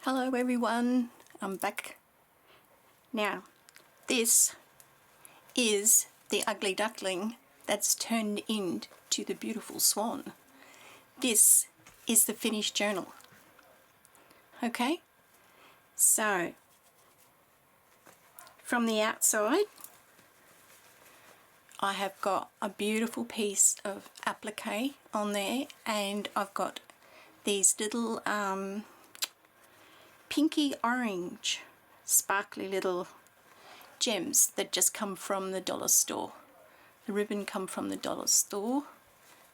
Hello everyone, I'm back. Now, this is the ugly duckling that's turned into the beautiful swan. This is the finished journal. Okay, so from the outside I have got a beautiful piece of applique on there, and I've got these little pinky orange sparkly little gems that just come from the dollar store. The ribbon come from the dollar store,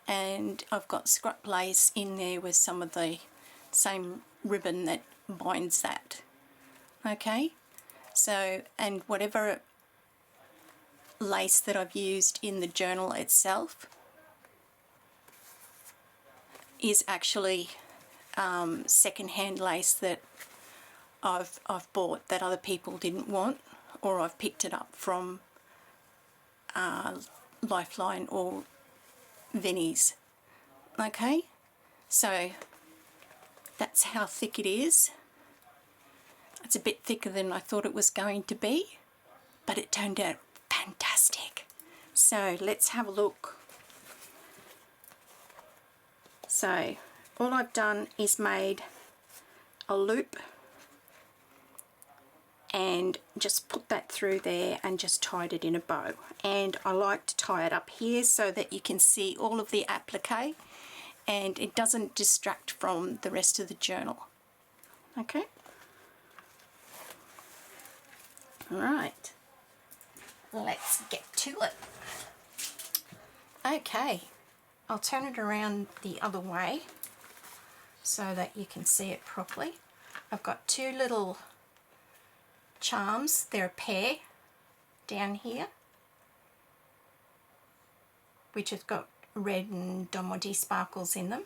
and I've got scrap lace in there with some of the same ribbon that binds that. Okay, so, and whatever lace that I've used in the journal itself is actually second-hand lace that I've bought that other people didn't want, or I've picked it up from Lifeline or Vinnie's. Okay, so that's how thick it is. It's a bit thicker than I thought it was going to be, but it turned out fantastic. So let's have a look. So all I've done is made a loop and just put that through there and just tied it in a bow. And I like to tie it up here so that you can see all of the applique and it doesn't distract from the rest of the journal. Okay, alright, let's get to it. Okay, I'll turn it around the other way so that you can see it properly. I've got two little charms, they're a pair down here, which has got red and diamond sparkles in them.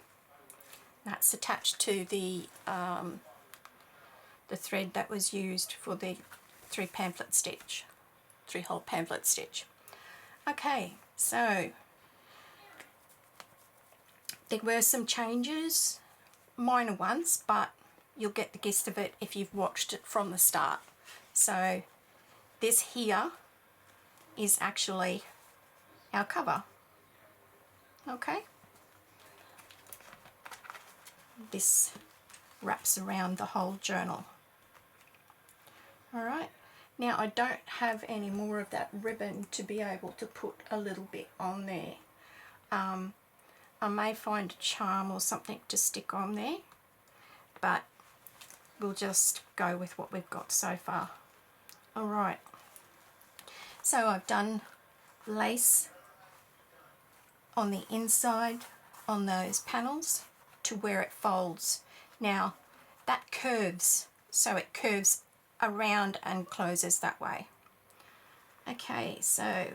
That's attached to the thread that was used for the three hole pamphlet stitch. Okay, so there were some changes, minor ones, but you'll get the gist of it if you've watched it from the start. So this here is actually our cover. Okay, this wraps around the whole journal. Alright, now I don't have any more of that ribbon to be able to put a little bit on there. I may find a charm or something to stick on there, but we'll just go with what we've got so far. Alright, so I've done lace on the inside on those panels to where it folds. Now that curves, so it curves around and closes that way. Okay, so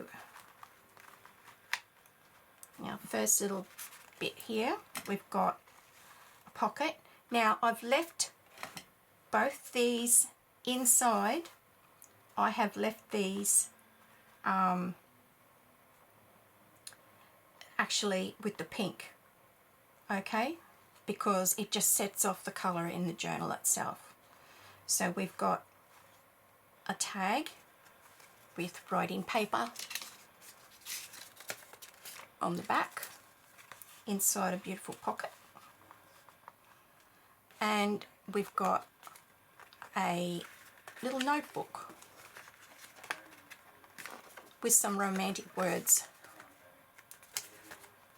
now first little bit here, we've got a pocket. Now I've left both these inside. I have left these actually with the pink, okay, because it just sets off the colour in the journal itself. So we've got a tag with writing paper on the back inside a beautiful pocket, and we've got a little notebook with some romantic words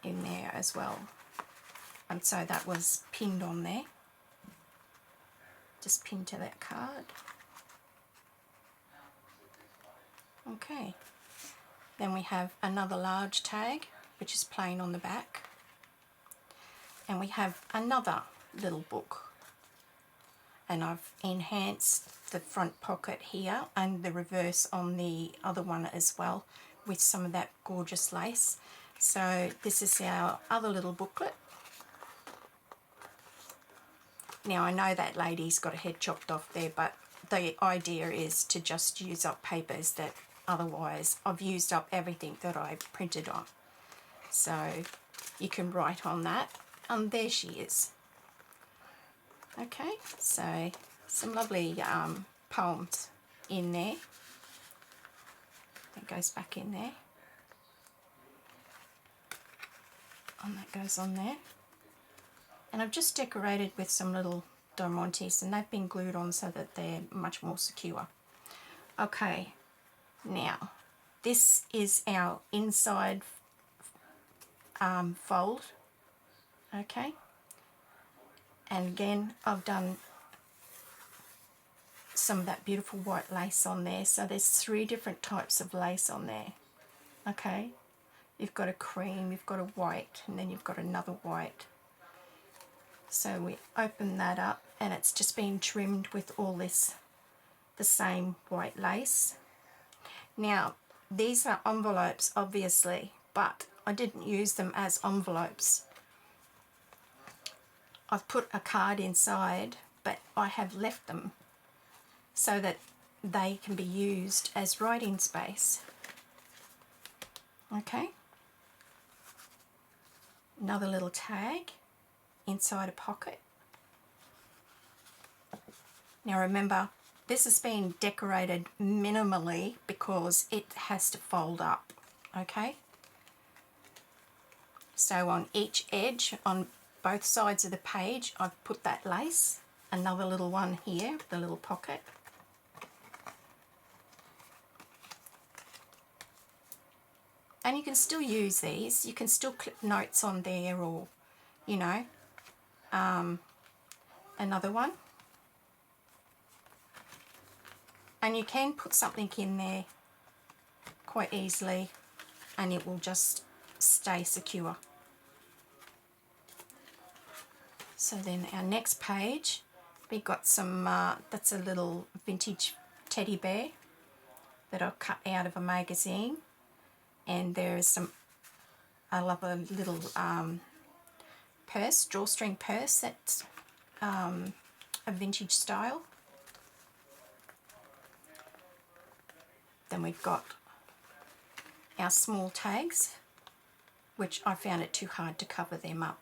in there as well, and so that was pinned on there, just pinned to that card. Okay, then we have another large tag which is plain on the back, and we have another little book, and I've enhanced the front pocket here and the reverse on the other one as well with some of that gorgeous lace. So this is our other little booklet. Now I know that lady's got a head chopped off there, but the idea is to just use up papers that otherwise I've used up everything that I printed on. So you can write on that, and there she is. Okay, so some lovely poems in there. That goes back in there. And that goes on there. And I've just decorated with some little diamantes, and they've been glued on so that they're much more secure. Okay, now this is our inside fold. Okay, and again I've done some of that beautiful white lace on there. So there's 3 different types of lace on there. Okay, you've got a cream, you've got a white, and then you've got another white. So we open that up and it's just been trimmed with all this, the same white lace. Now these are envelopes obviously, but I didn't use them as envelopes. I've put a card inside, but I have left them so that they can be used as writing space. Okay, another little tag inside a pocket. Now remember, this has been decorated minimally because it has to fold up. Okay, so on each edge on both sides of the page I've put that lace, another little one here, the little pocket. And you can still use these, you can still clip notes on there, or you know, another one. And you can put something in there quite easily and it will just stay secure. So then our next page, we got some, that's a little vintage teddy bear that I cut out of a magazine. And there's some, I love a little purse, drawstring purse that's a vintage style. Then we've got our small tags, which I found it too hard to cover them up.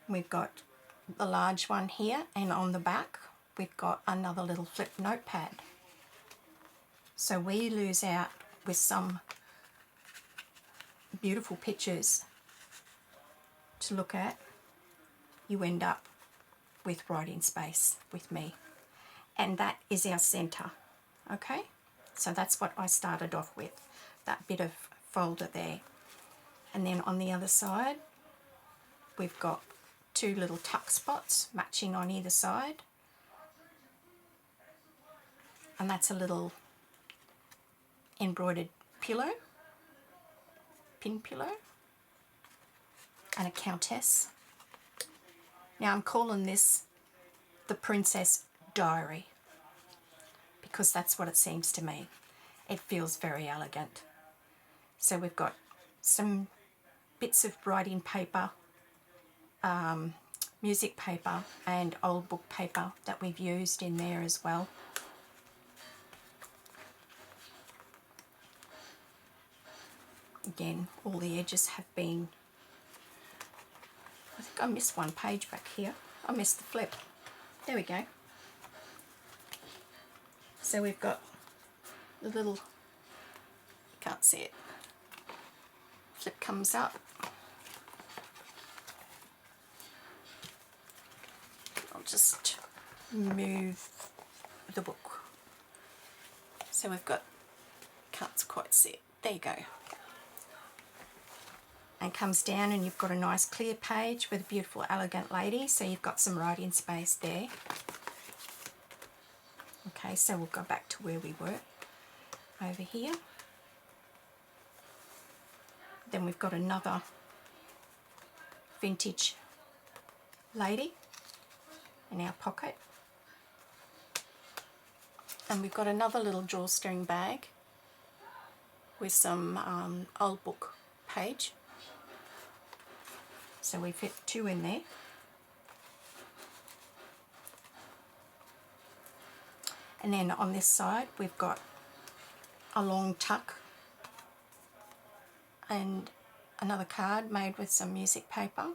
We've got the large one here, and on the back we've got another little flip notepad. So we lose out with some beautiful pictures to look at. You end up with writing space with me, and that is our center. Okay, so that's what I started off with, that bit of folder there. And then on the other side we've got 2 little tuck spots matching on either side, and that's a little embroidered pillow, pin pillow, and a countess. Now I'm calling this the Princess Diary because that's what it seems to me. It feels very elegant. So we've got some bits of writing paper, music paper and old book paper that we've used in there as well. Again, all the edges have been, I think I missed one page back here. I missed the flip. There we go. So we've got the little, you can't see it, flip comes up. I'll just move the book. So we've got, can't quite see it, there you go. And comes down and you've got a nice clear page with a beautiful elegant lady, so you've got some writing space there. Okay, so we'll go back to where we were over here. Then we've got another vintage lady in our pocket, and we've got another little drawstring bag with some old book page. So we fit 2 in there. And then on this side we've got a long tuck and another card made with some music paper.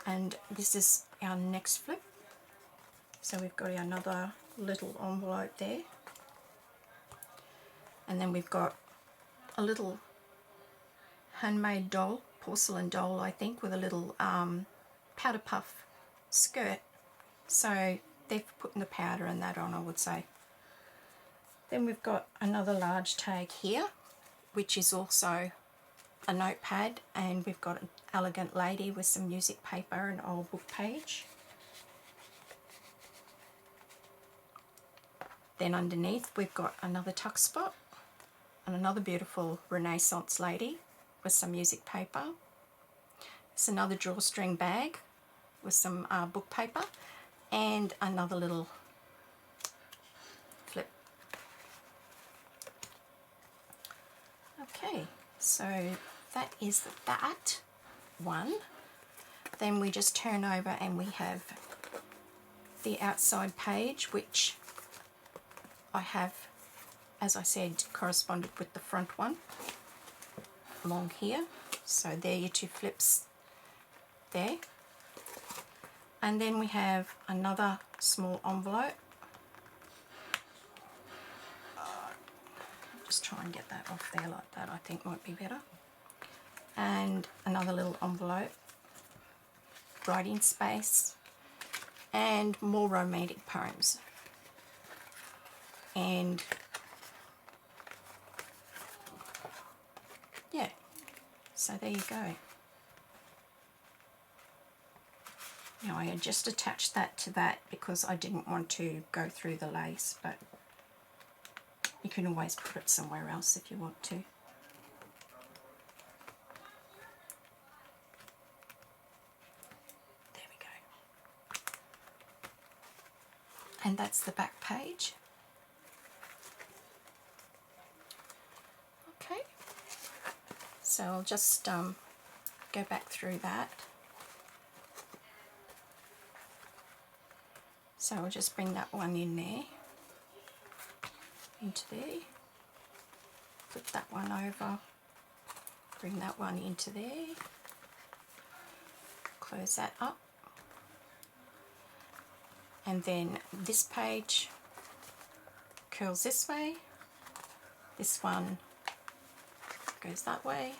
And this is our next flip. So we've got another little envelope there. And then we've got a little handmade doll, porcelain doll I think, with a little powder puff skirt. So they've put the powder and that on, I would say. Then we've got another large tag here, which is also a notepad, and we've got an elegant lady with some music paper and old book page. Then underneath we've got another tuck spot and another beautiful Renaissance lady with some music paper. It's another drawstring bag with some book paper and another little flip. Okay, so that is that one. Then we just turn over and we have the outside page, which I have, as I said, corresponded with the front one along here. So there are your two flips there. And then we have another small envelope. Just try and get that off there like that, I think might be better. And another little envelope, writing space, and more romantic poems. And yeah, so there you go. Now I had just attached that to that because I didn't want to go through the lace, but you can always put it somewhere else if you want to. There we go. And that's the back page. Okay, so I'll just go back through that. So I'll just bring that one in there, into there, flip that one over, bring that one into there, close that up, and then this page curls this way, this one goes that way,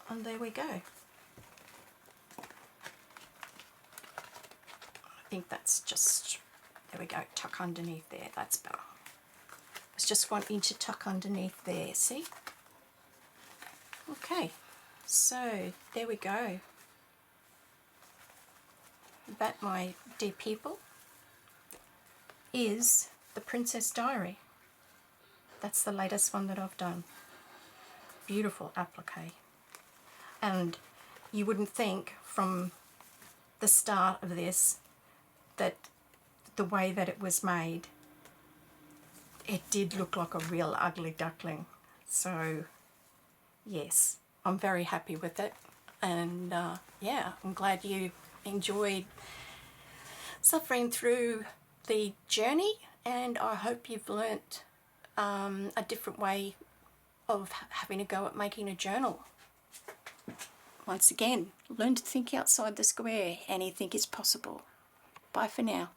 and there we go. I think that's just, there we go, tuck underneath there, that's better. I was just wanting to tuck underneath there, see? Okay, so there we go. That, my dear people, is the Princess Diary. That's the latest one that I've done. Beautiful applique. And you wouldn't think from the start of this that the way that it was made, it did look like a real ugly duckling. So yes, I'm very happy with it, and yeah, I'm glad you enjoyed suffering through the journey, and I hope you've learnt a different way of having a go at making a journal. Once again, learn to think outside the square. Anything is possible. Bye for now.